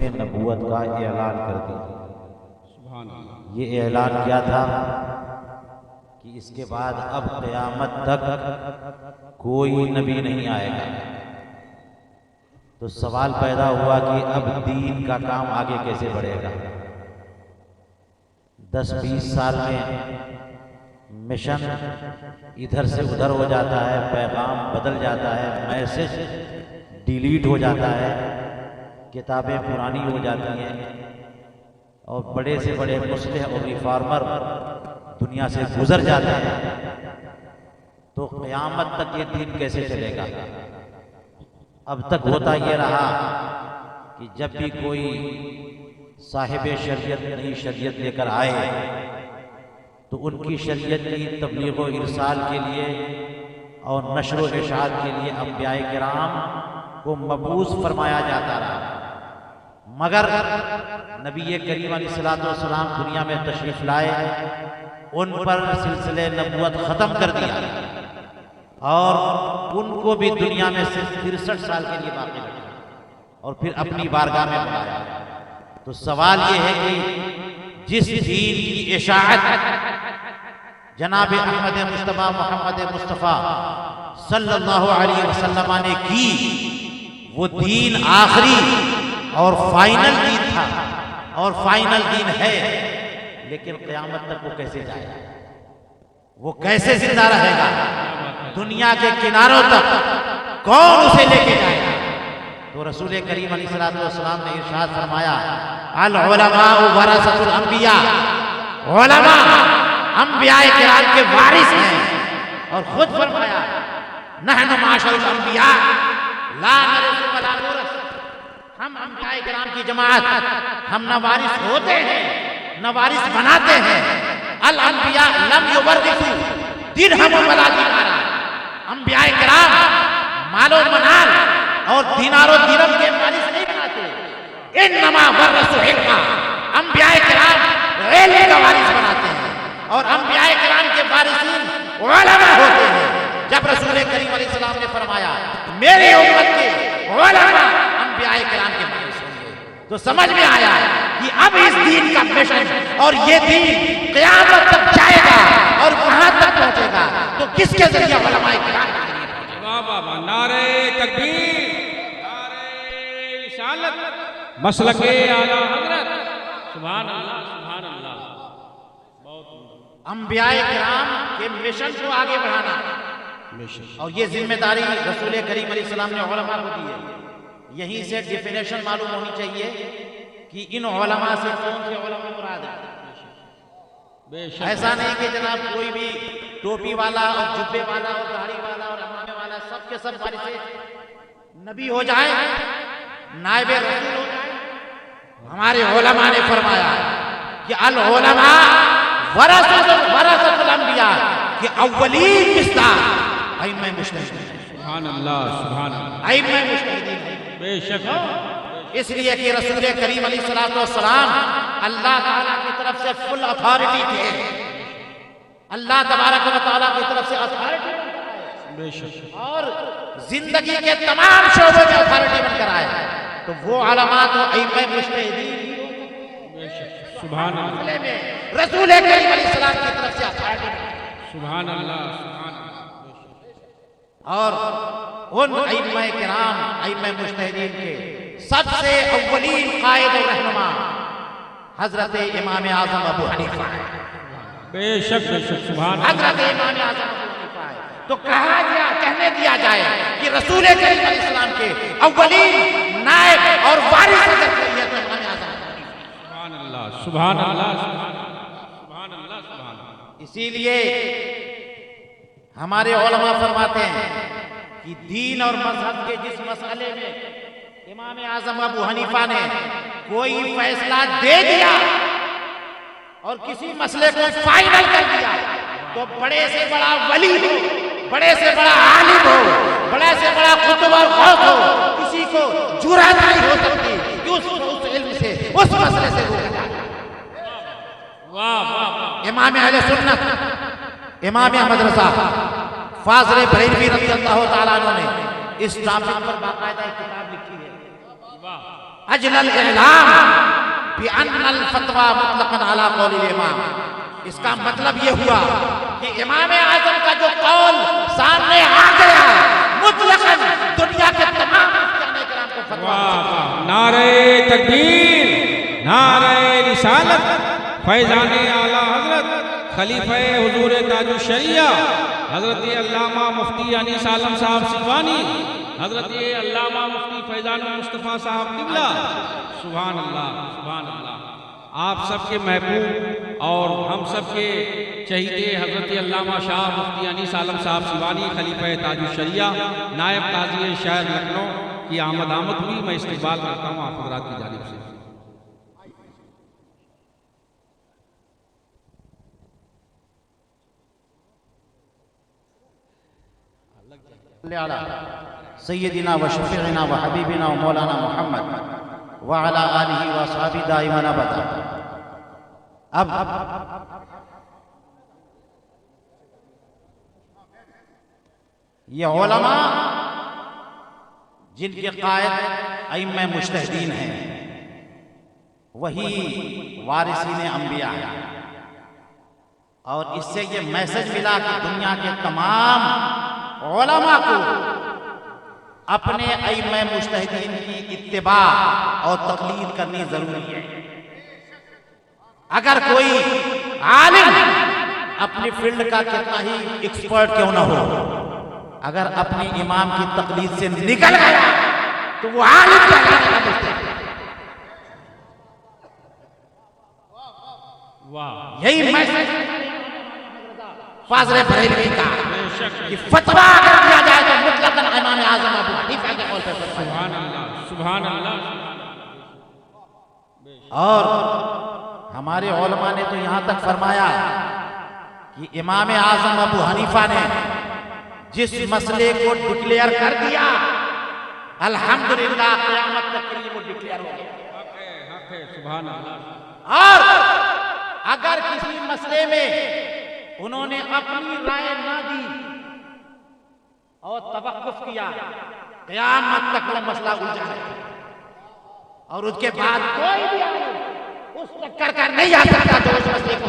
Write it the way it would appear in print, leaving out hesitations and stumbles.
उसने नबूवत का ऐलान कर दिया। ये ऐलान किया था कि इसके बाद अब क़यामत तक कोई नबी नहीं आएगा। तो सवाल पैदा हुआ कि अब दीन का काम आगे कैसे बढ़ेगा। 10-20 साल में मिशन इधर से उधर हो जाता है, पैगाम बदल जाता है, मैसेज डिलीट हो जाता है, किताबें पुरानी हो जाती हैं और बड़े से बड़े मुस्लिह और रिफॉर्मर दुनिया से गुजर जाते हैं। तो क़यामत तक ये दीन कैसे चलेगा। अब तक होता ये रहा कि जब भी कोई साहिब शरीयत नई शरीयत लेकर आए तो उनकी शरीयत की तबलीग व इरसाल के लिए और नशर व इशाअत के लिए अंबियाए किराम को मबूस फरमाया जाता रहा। मगर नबी करीम अलैहिस्सलातु वस्सलाम दुनिया में तशरीफ लाए, उन पर सिलसिले नबूवत ख़त्म कर दिया और उनको भी दुनिया में सिर्फ 63 साल के लिए बाकी रखा और फिर अपनी बारगाह में बुलाया। तो सवाल ये है कि जिस दीन की इशाअत जनाब अहमद मुस्तफ़ा मोहम्मद मुस्तफ़ा सल्लल्लाहु अलैहि वसल्लम ने की, वो दीन आखिरी और फाइनल दीन था और फाइनल दीन है, लेकिन क़यामत तक वो कैसे जाएगा, वो कैसे जिंदा रहेगा, दुनिया के किनारों तक कौन उसे लेके जाएगा। तो रसूल करीम अलैहिस्सलातु वस्सलाम ने इरशाद फरमाया, अल उलमा वरसतुल अंबिया, उलमा अंबियाए किराम के वारिस हैं। और खुद फरमाया, नहनु माशरुल अंबिया ला नरिसु वला नुरस, हम अंबियाए किराम की जमात, हम न वारिस होते हैं न वारिस बनाते हैं। अल अंबिया लम युवरिसु दिरहम वला दीनारा, अंबियाए किराम मालो मनाल और दिनारो दिरहम के वारिस नहीं बनाते। इन्नमा वरसु हिक्मा, अंबियाए किराम इल्म का वारिस बनाते हैं और अंबियाए किराम के वारिसीन उलमा होते हैं। जब रसूल करीम अलैहिस्सलाम ने फरमाया मेरी उम्मत के उलमा अंबियाए किराम के वारिस होंगे, तो समझ में आया कि अब इस दीन का मिशन और ये दीन क़यामत तक जाएगा और कहां तक पहुंचेगा, तो किसके जरिए उलमाए किराम के जरिए पहुंचेगा। वाह वाह, नारे तकबीर, नारे रिसालत, मसलके आला हज़रत, सुभान अल्लाह, सुभान अल्लाह। अंबियाए किराम के मिशन को आगे बढ़ाना और ये जिम्मेदारी रसूल करीम अलैहिस्सलाम ने उलमा को दी है। यहीं से डेफिनेशन मालूम होनी चाहिए कि इन उलमा से कौन से उलमा मुराद है। ऐसा नहीं कि जनाब कोई भी टोपी वाला और जुब्बे वाला और दाढ़ी वाला और अमामे वाला सब के सब वारिस नबी हो जाए, नायबे रसूल हो जाए। हमारे उलमा ने फरमाया कि अल उलमा वरसतुल अंबिया के अव्वलीन मिस्दाक अइम्मा मुज्तहिदीन। सुभान अल्लाह, सुभान अल्लाह, अइम्मा मुज्तहिदीन बेशक। इसलिए कि रसूल करीम अलैहिस्सलातु वस्सलाम अल्लाह ताला की तरफ से फुल अथॉरिटी थे। अल्लाह तबारक व तआला की तरफ से अथॉरिटी बेशक और जिंदगी के तमाम शोबों में अथॉरिटी बनकर आए। तो वो उलमा तो अइम्मा मुज्तहिदीन सुभान अल्लाह में रसूल करीम अलैहिस्सलाम की तरफ से अथॉरिटी, सुभान अल्लाह, सुभान अल्लाह। और उन अइम्मा किराम अइम्मा मुज्तहिदीन के सबसे अव्वलीन कायद और रहनुमा हजरत इमाम आज़म अबू हनीफा है। बेशक बेशक, सुभान हजरत इमाम आज़म अबू हनीफा है। तो कहने दिया जाए कि रसूल करीम अलैहिस्सलाम के अव्वलीन नायब और वारिस अगर कोई है तो इमाम आज़म सुभान अल्लाह, सुभान अल्लाह, सुभान अल्लाह, सुभान अल्लाह। इसीलिए हमारे उलमा फरमाते हैं कि दीन और मजहब के जिस मसले में इमाम आज़म अबू हनीफा ने कोई फैसला दे दिया और किसी मसले को फाइनल कर दिया, तो बड़े से बड़ा वली हो, बड़े से बड़ा आलिम हो, बड़े से बड़ा खुतब और गौस हो, किसी को जुर्अत नहीं हो सकती कि उस इल्म से उस मसले से रोका जाए। वाह वाह। इमाम अहले सुन्नत इमाम अहमद रज़ा फाज़िल बरेलवी रज़ियल्लाहु ताला अन्हु ने इस टॉपिक पर बाकायदा किताब लिखी है। अजलल इलाम भी अन्नल फतवा मुतलकन अला कौलिल इमाम। इसका मतलब ये हुआ कि इमाम आजम का जो कौल सामने आ गया, मुतलकन दुनिया के तमाम मुफ्तियाने किराम को फतवा। नारे तकबीर, नारे रिसालत, फैजाने आला हजरत खलीफे हुजूर ताजुश शरिया हजरत अल्लामा मुफ्ती यानी सालम साहब सिवानी, हजरत अल्लामा मुफ्ती फैजान मुस्तफ़ा साहब किबला। सुभान अल्लाह, सुभान अल्लाह। आप सबके महबूब और हम सबके चहीते हजरत अल्लामा शाह मुफ्ती यानी सालम साहब सिवानी खलीफे ताजुश शरिया नायब काजी शहर लखनऊ की आमद हुई। मैं इस्तकबाल करता हूँ आप हजरात की जानिब से। सय्यदिना व शफीना व हबीबिना व मौलाना मुहम्मद व अला आलिहि व असहाबी दाइमन अबदा। अब ये उलमा जिनके कायद अइम्मे मुज्तहिदीन हैं, वही वारिसीन अंबिया हैं। और इससे ये मैसेज मिला कि दुनिया के तमाम उलमा को अपने अइम्मे मुज्तहिदीन की इत्तिबा और तक़लीद करनी जरूरी है। अगर कोई आलिम अपनी फील्ड का कितना ही एक्सपर्ट क्यों ना हो, अगर अपने इमाम की तक़लीद से निकल गया तो वो आलिम कहलाने का मुस्तहिक है। वाह, यही मैसेज फाज़िल बरेलवी का कि फतवा अगर दिया जाए तो मुतलकन इमाम आज़म अबू हनीफा के कौल पे फतवा। सुभान अल्लाह, सुभान अल्लाह। और हमारे उलमा ने तो यहाँ तक फरमाया कि इमाम आज़म अबू हनीफा ने जिस मसले को डिक्लेयर कर दिया, अल्हम्दुलिल्लाह क़यामत तक के लिए वो डिक्लेयर हो गया। हक है, सुभान अल्लाह। और अगर किसी मसले में उन्होंने अपनी राय ना दी और तवक्कुफ किया, क़यामत तक वो मसला उलझा रहेगा और उसके बाद कोई भी आलिम उस टक्कर का नहीं आ सकता जो उस मसले को